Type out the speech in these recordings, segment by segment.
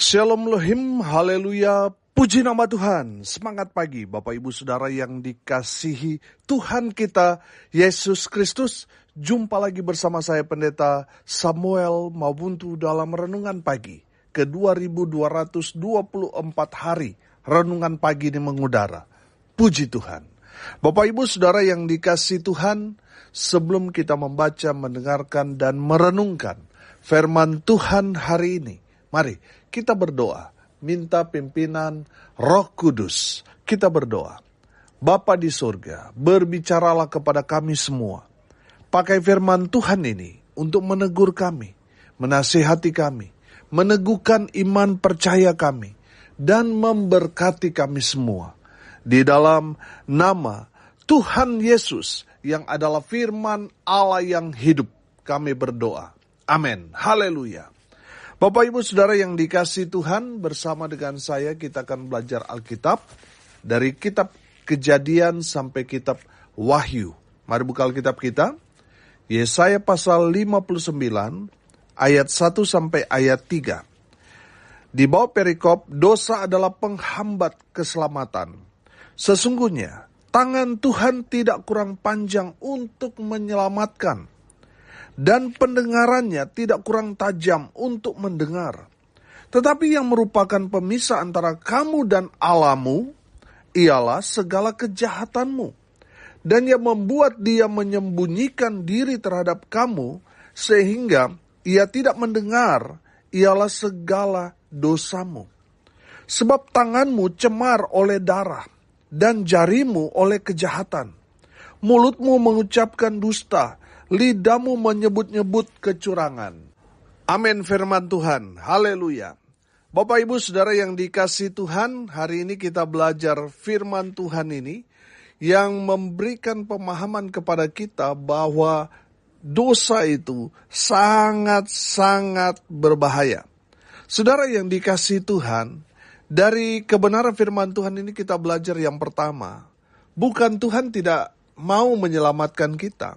Shalom Lohim, haleluya, puji nama Tuhan. Semangat pagi Bapak Ibu Saudara yang dikasihi Tuhan kita, Yesus Kristus. Jumpa lagi bersama saya Pendeta Samuel Mabuntu dalam Renungan Pagi ke 2224 hari Renungan Pagi ini mengudara. Puji Tuhan. Bapak Ibu Saudara yang dikasihi Tuhan, sebelum kita membaca, mendengarkan, dan merenungkan firman Tuhan hari ini, mari kita berdoa, minta pimpinan Roh Kudus. Kita berdoa. Bapa di surga, berbicaralah kepada kami semua. Pakai firman Tuhan ini untuk menegur kami, menasihati kami, meneguhkan iman percaya kami, dan memberkati kami semua. Di dalam nama Tuhan Yesus yang adalah firman Allah yang hidup, kami berdoa. Amin. Haleluya. Bapak Ibu Saudara yang dikasihi Tuhan, bersama dengan saya kita akan belajar Alkitab dari kitab Kejadian sampai kitab Wahyu. Mari buka Alkitab kita. Yesaya pasal 59 ayat 1 sampai ayat 3. Di bawah perikop, dosa adalah penghambat keselamatan. Sesungguhnya tangan Tuhan tidak kurang panjang untuk menyelamatkan, dan pendengarannya tidak kurang tajam untuk mendengar. Tetapi yang merupakan pemisah antara kamu dan Allahmu, ialah segala kejahatanmu. Dan yang membuat dia menyembunyikan diri terhadap kamu, sehingga ia tidak mendengar, ialah segala dosamu. Sebab tanganmu cemar oleh darah, dan jarimu oleh kejahatan. Mulutmu mengucapkan dusta, lidahmu menyebut-nyebut kecurangan. Amin firman Tuhan. Haleluya. Bapak Ibu Saudara yang dikasihi Tuhan, hari ini kita belajar firman Tuhan ini yang memberikan pemahaman kepada kita bahwa dosa itu sangat-sangat berbahaya. Saudara yang dikasihi Tuhan, dari kebenaran firman Tuhan ini kita belajar yang pertama, bukan Tuhan tidak mau menyelamatkan kita.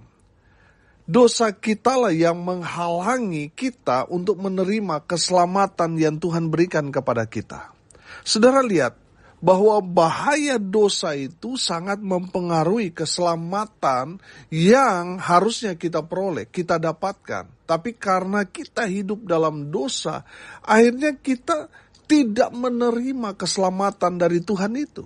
Dosa kitalah yang menghalangi kita untuk menerima keselamatan yang Tuhan berikan kepada kita. Saudara lihat bahwa bahaya dosa itu sangat mempengaruhi keselamatan yang harusnya kita peroleh, kita dapatkan. Tapi karena kita hidup dalam dosa, akhirnya kita tidak menerima keselamatan dari Tuhan itu.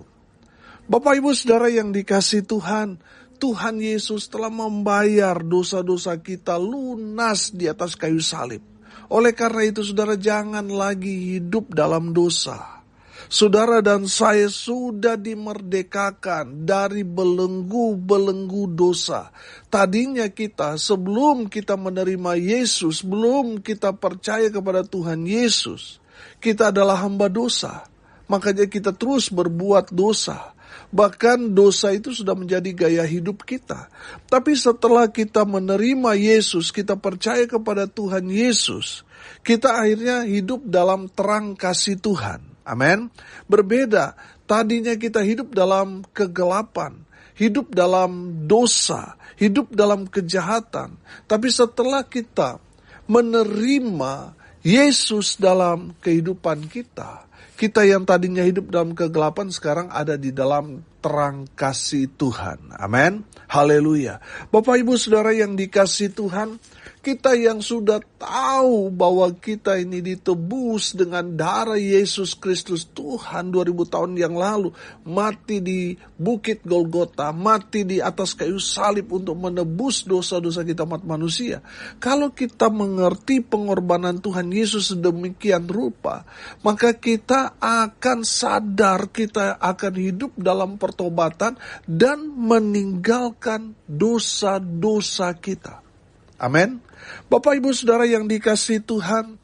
Bapak Ibu Saudara yang dikasihi Tuhan, Tuhan Yesus telah membayar dosa-dosa kita lunas di atas kayu salib. Oleh karena itu saudara jangan lagi hidup dalam dosa. Saudara dan saya sudah dimerdekakan dari belenggu-belenggu dosa. Tadinya kita sebelum kita menerima Yesus, sebelum kita percaya kepada Tuhan Yesus, kita adalah hamba dosa. Makanya kita terus berbuat dosa. Bahkan dosa itu sudah menjadi gaya hidup kita. Tapi setelah kita menerima Yesus, kita percaya kepada Tuhan Yesus, kita akhirnya hidup dalam terang kasih Tuhan. Amin. Berbeda, tadinya kita hidup dalam kegelapan, hidup dalam dosa, hidup dalam kejahatan. Tapi setelah kita menerima Yesus dalam kehidupan kita, kita yang tadinya hidup dalam kegelapan sekarang ada di dalam terang kasih Tuhan. Amin. Haleluya. Bapak Ibu Saudara yang dikasihi Tuhan, kita yang sudah tahu bahwa kita ini ditebus dengan darah Yesus Kristus Tuhan 2000 tahun yang lalu, mati di bukit Golgota, mati di atas kayu salib untuk menebus dosa-dosa kita umat manusia. Kalau kita mengerti pengorbanan Tuhan Yesus sedemikian rupa, maka kita akan sadar, kita akan hidup dalam pertobatan dan meninggalkan dosa-dosa kita. Amin. Bapak Ibu Saudara yang dikasihi Tuhan,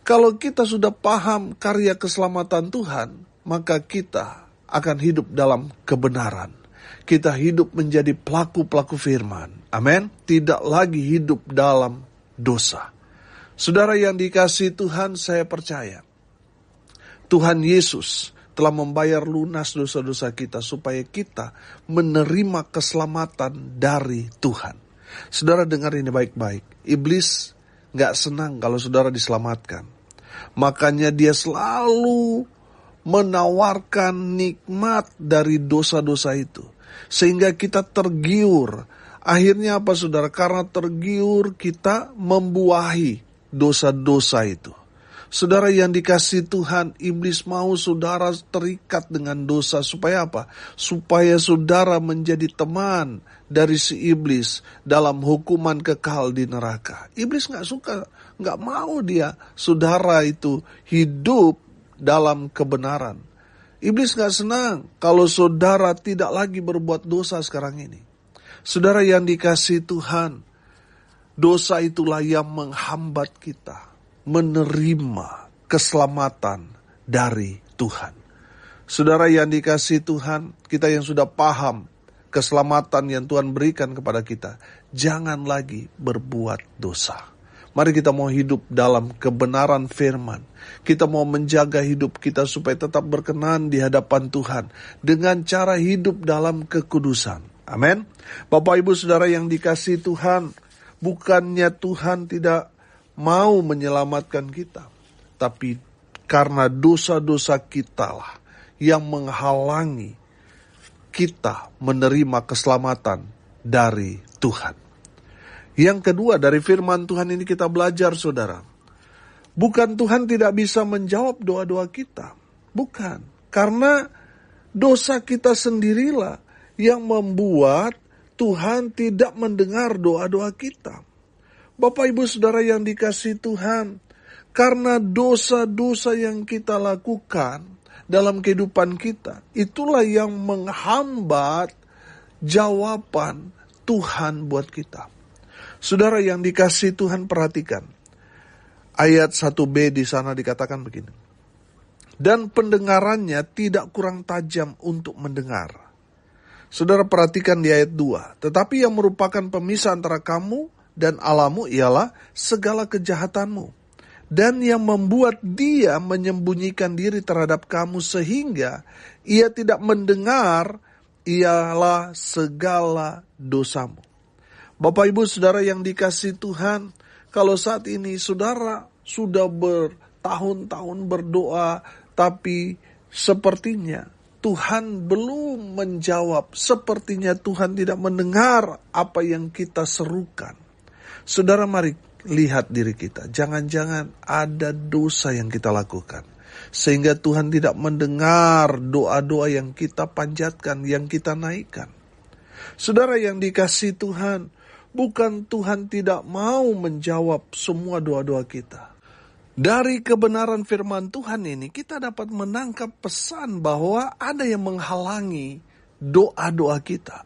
kalau kita sudah paham karya keselamatan Tuhan, maka kita akan hidup dalam kebenaran. Kita hidup menjadi pelaku-pelaku firman. Amin. Tidak lagi hidup dalam dosa. Saudara yang dikasihi Tuhan, saya percaya Tuhan Yesus telah membayar lunas dosa-dosa kita supaya kita menerima keselamatan dari Tuhan. Saudara dengar ini baik-baik. Iblis gak senang kalau saudara diselamatkan. Makanya dia selalu menawarkan nikmat dari dosa-dosa itu. Sehingga kita tergiur. Akhirnya apa saudara? Karena tergiur kita membuahi dosa-dosa itu. Saudara yang dikasihi Tuhan, iblis mau saudara terikat dengan dosa. Supaya apa? Supaya saudara menjadi teman dari si iblis dalam hukuman kekal di neraka. Iblis gak suka, gak mau dia saudara itu hidup dalam kebenaran. Iblis gak senang kalau saudara tidak lagi berbuat dosa sekarang ini. Saudara yang dikasihi Tuhan, dosa itulah yang menghambat kita menerima keselamatan dari Tuhan. Saudara yang dikasihi Tuhan, kita yang sudah paham keselamatan yang Tuhan berikan kepada kita, jangan lagi berbuat dosa. Mari kita mau hidup dalam kebenaran firman. Kita mau menjaga hidup kita supaya tetap berkenan di hadapan Tuhan dengan cara hidup dalam kekudusan. Amin. Bapak Ibu Saudara yang dikasihi Tuhan, bukannya Tuhan tidak mau menyelamatkan kita, tapi karena dosa-dosa kitalah yang menghalangi kita menerima keselamatan dari Tuhan. Yang kedua, dari firman Tuhan ini kita belajar saudara, bukan Tuhan tidak bisa menjawab doa-doa kita, bukan, karena dosa kita sendirilah yang membuat Tuhan tidak mendengar doa-doa kita. Bapak Ibu Saudara yang dikasihi Tuhan, karena dosa-dosa yang kita lakukan dalam kehidupan kita, itulah yang menghambat jawaban Tuhan buat kita. Saudara yang dikasihi Tuhan, perhatikan. Ayat 1b di sana dikatakan begini. Dan pendengarannya tidak kurang tajam untuk mendengar. Saudara perhatikan di ayat 2. Tetapi yang merupakan pemisah antara kamu dan Allahmu ialah segala kejahatanmu. Dan yang membuat dia menyembunyikan diri terhadap kamu sehingga ia tidak mendengar ialah segala dosamu. Bapak Ibu Saudara yang dikasihi Tuhan, kalau saat ini saudara sudah bertahun-tahun berdoa, tapi sepertinya Tuhan belum menjawab, sepertinya Tuhan tidak mendengar apa yang kita serukan. Saudara mari lihat diri kita, jangan-jangan ada dosa yang kita lakukan, sehingga Tuhan tidak mendengar doa-doa yang kita panjatkan, yang kita naikkan. Saudara yang dikasihi Tuhan, bukan Tuhan tidak mau menjawab semua doa-doa kita. Dari kebenaran firman Tuhan ini kita dapat menangkap pesan bahwa ada yang menghalangi doa-doa kita.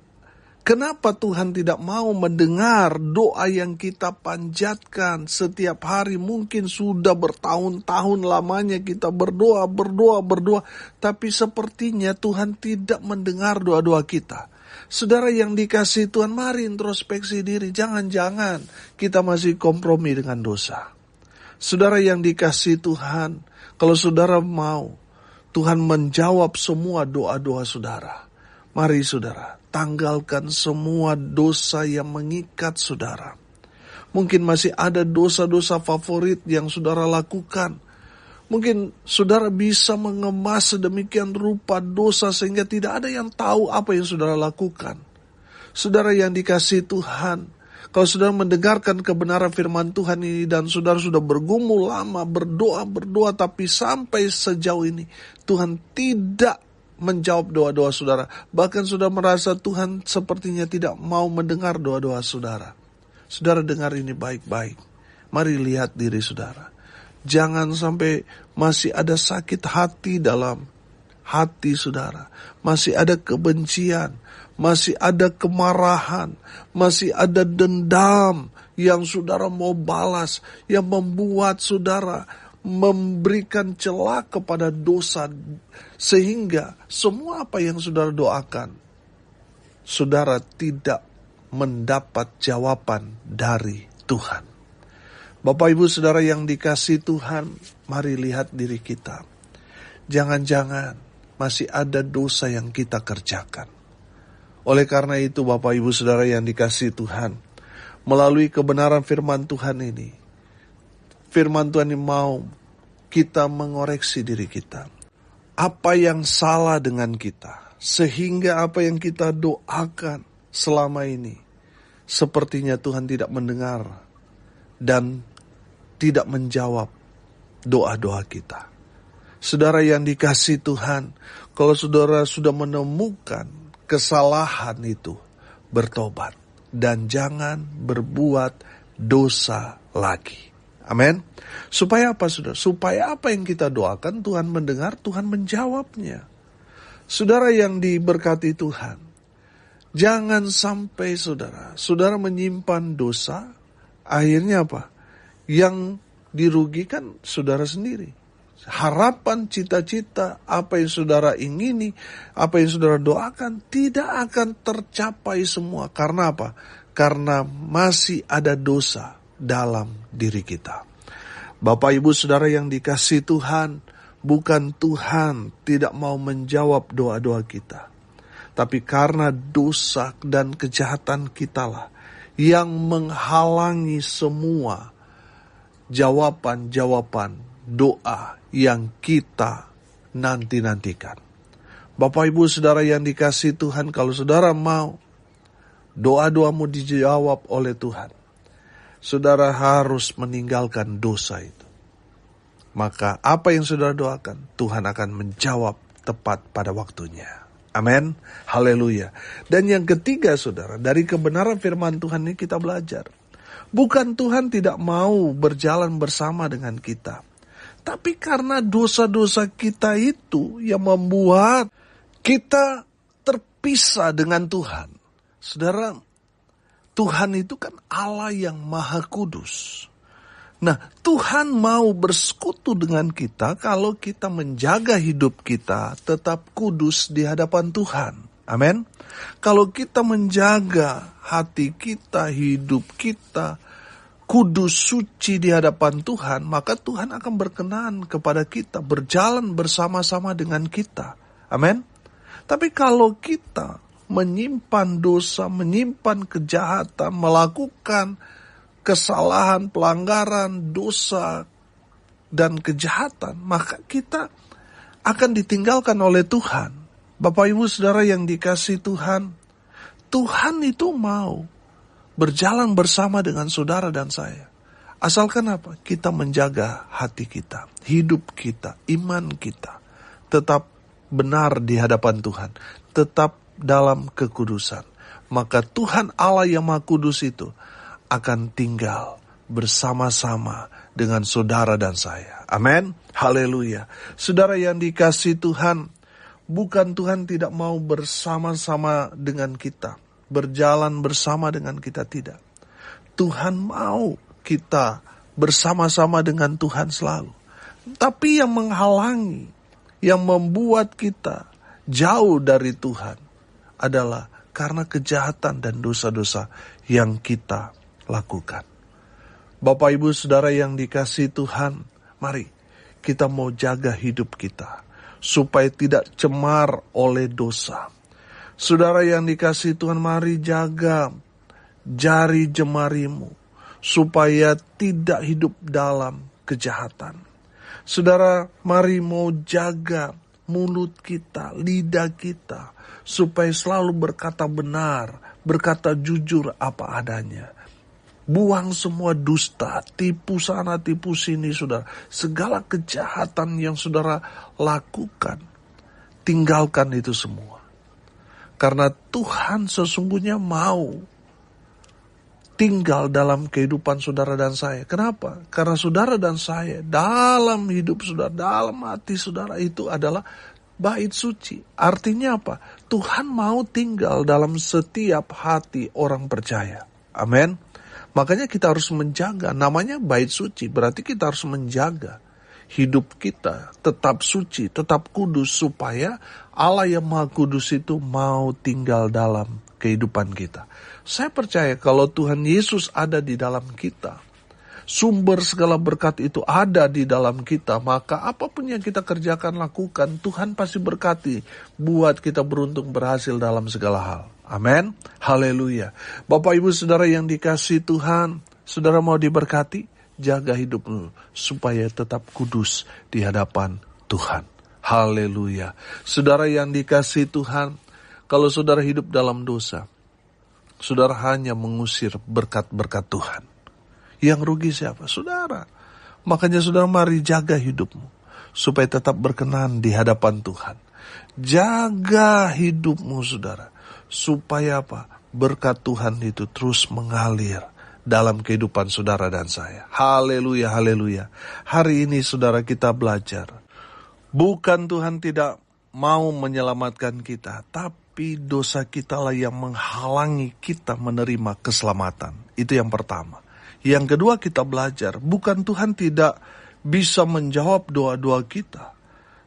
Kenapa Tuhan tidak mau mendengar doa yang kita panjatkan setiap hari? Mungkin sudah bertahun-tahun lamanya kita berdoa, tapi sepertinya Tuhan tidak mendengar doa-doa kita. Saudara yang dikasihi Tuhan, mari introspeksi diri. Jangan-jangan kita masih kompromi dengan dosa. Saudara yang dikasihi Tuhan, kalau saudara mau Tuhan menjawab semua doa-doa saudara, mari saudara tanggalkan semua dosa yang mengikat saudara. Mungkin masih ada dosa-dosa favorit yang saudara lakukan. Mungkin saudara bisa mengemas sedemikian rupa dosa sehingga tidak ada yang tahu apa yang saudara lakukan. Saudara yang dikasihi Tuhan, kalau saudara mendengarkan kebenaran firman Tuhan ini dan saudara sudah bergumul lama, berdoa, tapi sampai sejauh ini Tuhan tidak menjawab doa-doa saudara. Bahkan saudara merasa Tuhan sepertinya tidak mau mendengar doa-doa saudara. Saudara dengar ini baik-baik. Mari lihat diri saudara. Jangan sampai masih ada sakit hati dalam hati saudara. Masih ada kebencian, masih ada kemarahan, masih ada dendam yang saudara mau balas, yang membuat saudara memberikan celah kepada dosa, sehingga semua apa yang saudara doakan, saudara tidak mendapat jawaban dari Tuhan. Bapak Ibu Saudara yang dikasihi Tuhan, mari lihat diri kita. Jangan-jangan masih ada dosa yang kita kerjakan. Oleh karena itu Bapak Ibu Saudara yang dikasihi Tuhan, melalui kebenaran firman Tuhan ini, firman Tuhan ini mau kita mengoreksi diri kita. Apa yang salah dengan kita, sehingga apa yang kita doakan selama ini, sepertinya Tuhan tidak mendengar dan tidak menjawab doa-doa kita. Saudara yang dikasihi Tuhan, kalau saudara sudah menemukan kesalahan itu, bertobat dan jangan berbuat dosa lagi. Amin. Supaya apa, saudara? Supaya apa yang kita doakan Tuhan mendengar, Tuhan menjawabnya. Saudara yang diberkati Tuhan, jangan sampai saudara menyimpan dosa, akhirnya apa? Yang dirugikan saudara sendiri. Harapan, cita-cita, apa yang saudara ingini, apa yang saudara doakan, tidak akan tercapai semua. Karena apa? Karena masih ada dosa dalam diri kita. Bapak, Ibu, Saudara yang dikasihi Tuhan, bukan Tuhan tidak mau menjawab doa-doa kita. Tapi karena dosa dan kejahatan kitalah yang menghalangi semua jawaban-jawaban doa yang kita nanti-nantikan. Bapak, Ibu, Saudara yang dikasihi Tuhan, kalau saudara mau doa-doamu dijawab oleh Tuhan, saudara harus meninggalkan dosa itu. Maka apa yang saudara doakan, Tuhan akan menjawab tepat pada waktunya. Amin. Haleluya. Dan yang ketiga, saudara, dari kebenaran firman Tuhan ini kita belajar. Bukan Tuhan tidak mau berjalan bersama dengan kita, tapi karena dosa-dosa kita itu yang membuat kita terpisah dengan Tuhan. Saudara, Tuhan itu kan Allah yang Maha Kudus. Nah, Tuhan mau bersekutu dengan kita kalau kita menjaga hidup kita tetap kudus di hadapan Tuhan. Amin. Kalau kita menjaga hati kita, hidup kita kudus, suci di hadapan Tuhan, maka Tuhan akan berkenan kepada kita, berjalan bersama-sama dengan kita. Amin. Tapi kalau kita menyimpan dosa, menyimpan kejahatan, melakukan kesalahan, pelanggaran, dosa, dan kejahatan, maka kita akan ditinggalkan oleh Tuhan. Bapak, Ibu, Saudara yang dikasihi Tuhan, Tuhan itu mau berjalan bersama dengan saudara dan saya. Asalkan apa? Kita menjaga hati kita, hidup kita, iman kita tetap benar di hadapan Tuhan, tetap dalam kekudusan. Maka Tuhan Allah yang Maha Kudus itu akan tinggal bersama-sama dengan saudara dan saya. Amin. Haleluya. Saudara yang dikasihi Tuhan, bukan Tuhan tidak mau bersama-sama dengan kita, berjalan bersama dengan kita, tidak. Tuhan mau kita bersama-sama dengan Tuhan selalu. Tapi yang menghalangi, yang membuat kita jauh dari Tuhan adalah karena kejahatan dan dosa-dosa yang kita lakukan. Bapak, Ibu, Saudara yang dikasihi Tuhan, mari kita mau jaga hidup kita supaya tidak cemar oleh dosa. Saudara yang dikasihi Tuhan, mari jaga jari jemarimu supaya tidak hidup dalam kejahatan. Saudara, mari mau jaga mulut kita, lidah kita, supaya selalu berkata benar, berkata jujur apa adanya. Buang semua dusta, tipu sana, tipu sini, saudara. Segala kejahatan yang saudara lakukan, tinggalkan itu semua. Karena Tuhan sesungguhnya mau tinggal dalam kehidupan saudara dan saya. Kenapa? Karena saudara dan saya, dalam hidup saudara, dalam hati saudara itu adalah bait suci. Artinya apa? Tuhan mau tinggal dalam setiap hati orang percaya. Amin. Makanya kita harus menjaga, namanya bait suci, berarti kita harus menjaga hidup kita tetap suci, tetap kudus, supaya Allah yang Maha Kudus itu mau tinggal dalam kehidupan kita. Saya percaya kalau Tuhan Yesus ada di dalam kita, sumber segala berkat itu ada di dalam kita, maka apapun yang kita kerjakan, lakukan, Tuhan pasti berkati, buat kita beruntung berhasil dalam segala hal. Amin. Haleluya. Bapak, Ibu, Saudara yang dikasihi Tuhan, saudara mau diberkati? jaga hidupmu supaya tetap kudus di hadapan Tuhan. Haleluya. Saudara yang dikasihi Tuhan, kalau saudara hidup dalam dosa, saudara hanya mengusir berkat-berkat Tuhan. Yang rugi siapa? Saudara. Makanya saudara mari jaga hidupmu supaya tetap berkenan di hadapan Tuhan. Jaga hidupmu saudara, supaya apa? Berkat Tuhan itu terus mengalir dalam kehidupan saudara dan saya. Haleluya, haleluya. Hari ini saudara kita belajar, bukan Tuhan tidak mau menyelamatkan kita, tapi dosa kita lah yang menghalangi kita menerima keselamatan. Itu yang pertama. Yang kedua, kita belajar, bukan Tuhan tidak bisa menjawab doa-doa kita,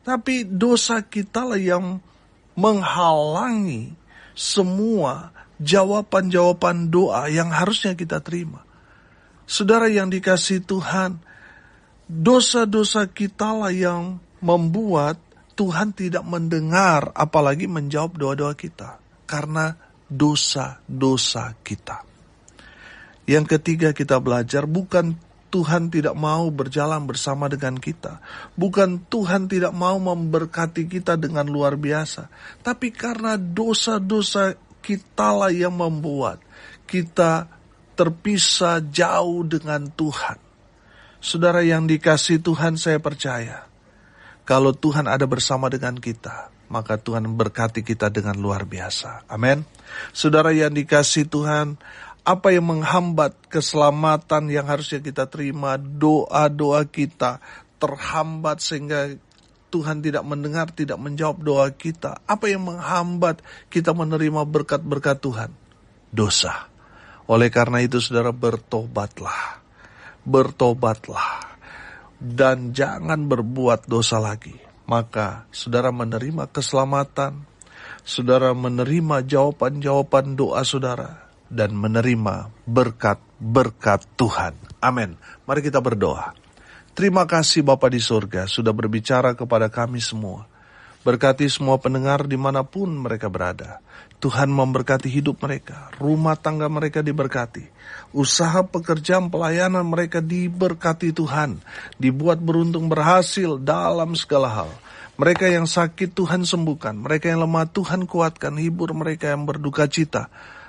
tapi dosa kita lah yang menghalangi semua jawaban-jawaban doa yang harusnya kita terima. Saudara yang dikasihi Tuhan, dosa-dosa kita lah yang membuat Tuhan tidak mendengar apalagi menjawab doa-doa kita, karena dosa-dosa kita. Yang ketiga, kita belajar, bukan Tuhan tidak mau berjalan bersama dengan kita. Bukan Tuhan tidak mau memberkati kita dengan luar biasa. Tapi karena dosa-dosa kita lah yang membuat kita terpisah jauh dengan Tuhan. Saudara yang dikasihi Tuhan, saya percaya, kalau Tuhan ada bersama dengan kita, maka Tuhan berkati kita dengan luar biasa. Amin. Saudara yang dikasihi Tuhan, apa yang menghambat keselamatan yang harusnya kita terima, doa-doa kita terhambat sehingga Tuhan tidak mendengar, tidak menjawab doa kita. Apa yang menghambat kita menerima berkat-berkat Tuhan? Dosa. Oleh karena itu saudara, bertobatlah. Bertobatlah. Dan jangan berbuat dosa lagi. Maka saudara menerima keselamatan, saudara menerima jawaban-jawaban doa saudara, dan menerima berkat-berkat Tuhan. Amin. Mari kita berdoa. Terima kasih Bapa di surga sudah berbicara kepada kami semua. Berkati semua pendengar dimanapun mereka berada. Tuhan memberkati hidup mereka, rumah tangga mereka diberkati, usaha pekerjaan pelayanan mereka diberkati Tuhan, dibuat beruntung berhasil dalam segala hal. Mereka yang sakit Tuhan sembuhkan, mereka yang lemah Tuhan kuatkan, hibur mereka yang berduka cita.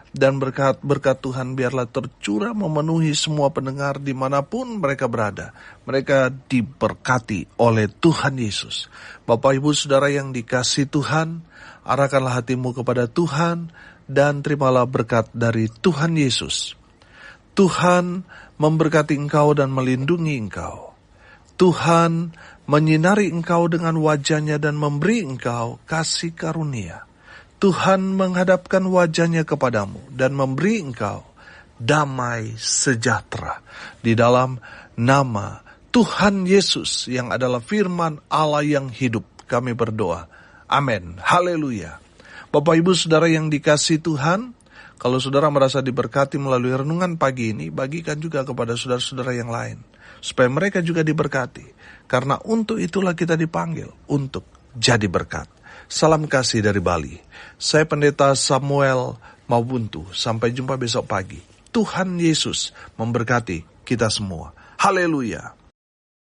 Dan berkat Tuhan biarlah tercurah memenuhi semua pendengar dimanapun mereka berada. Mereka diberkati oleh Tuhan Yesus. Bapak Ibu Saudara yang dikasihi Tuhan, arahkanlah hatimu kepada Tuhan dan terimalah berkat dari Tuhan Yesus. Tuhan memberkati engkau dan melindungi engkau. Tuhan menyinari engkau dengan wajah-Nya dan memberi engkau kasih karunia. Tuhan menghadapkan wajah-Nya kepadamu dan memberi engkau damai sejahtera. Di dalam nama Tuhan Yesus yang adalah firman Allah yang hidup, kami berdoa. Amin. Haleluya. Bapak Ibu Saudara yang dikasihi Tuhan, kalau saudara merasa diberkati melalui renungan pagi ini, bagikan juga kepada saudara-saudara yang lain, supaya mereka juga diberkati. Karena untuk itulah kita dipanggil, untuk jadi berkat. Salam kasih dari Bali. Saya Pendeta Samuel Mabuntu. Sampai jumpa besok pagi. Tuhan Yesus memberkati kita semua. Haleluya.